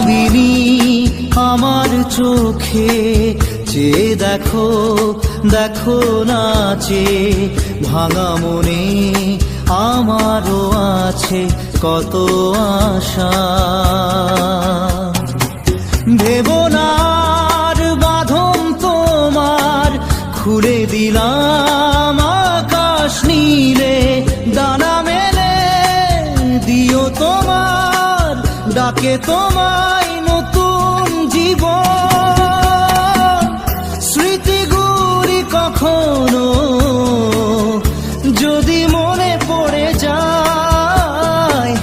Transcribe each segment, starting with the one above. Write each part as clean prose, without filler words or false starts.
মায়াবিনী আমার চোখে চেয়ে দেখো দেখো নাচে ভাঙা মনে আমারও আছে কত আশা। ভেবনার বাঁধন তোমার খুলে দিলাম আকাশ নীলে, ডানা মেলে দিও তোমার ডাকে তোমায় নতুন জীবন। স্মৃতিগুলি কখনো যদি মনে পড়ে যায়,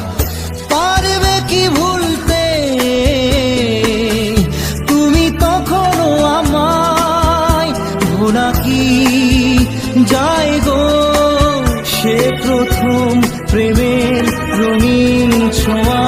পারবে কি ভুলতে তুমি তখনও আমায়? ভোলা কি যায় গো সে প্রথম প্রেমের রঙিন ছোঁয়া।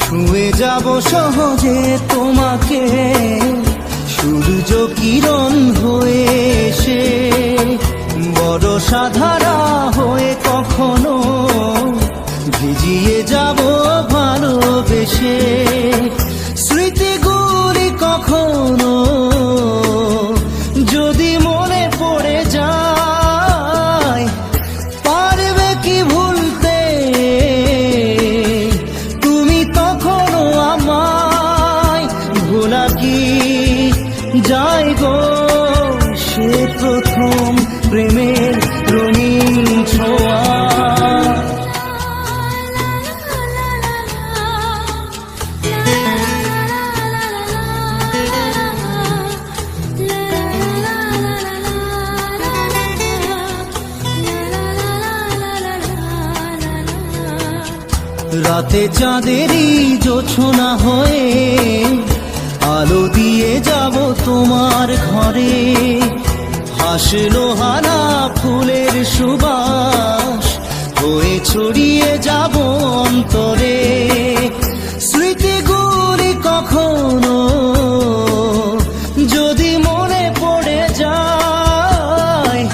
ছুঁয়ে যাব সহজে তোমাকে সূর্য কিরণ হয়ে এসে, বরষা ধারা হয়ে কখনো ভিজিয়ে যাব ভালোবেসে। স্মৃতিগুলি কখনো যদি মনে পড়ে যায়, পারবে কি ভুলতে তুমি তখনও আমায়? ভোলা কি যায় গো সে প্রথম প্রেমের রঙিন ছোঁয়া। রাতে চাঁদেরই জোছনা হয়ে আলো দিয়ে যাব তোমার ঘরে, হাসলো হানা ফুলের সুবাস হয়ে ছড়িয়ে যাব অন্তরে। স্মৃতিগুলি কখনো যদি মনে পড়ে যায়,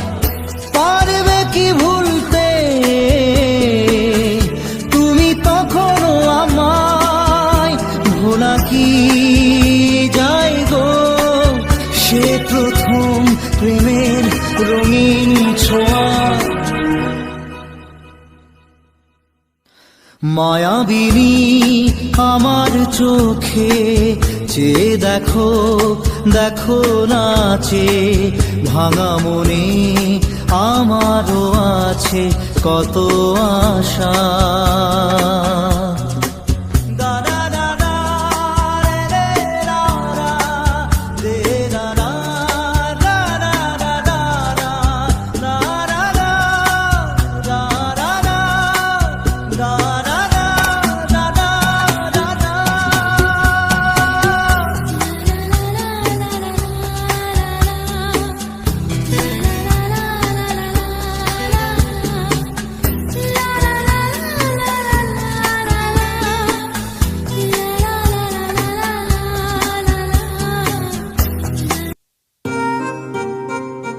পারবে কি ভুলতে তুমি তখনও আমায়? ভোলা কি যায় গো সে প্রথম প্রেমের রঙিন ছোঁয়া। মায়াবিনী আমার চোখে চেয়ে দেখো দেখো নাচে ভাঙা মনে আমারও আছে কত আশা।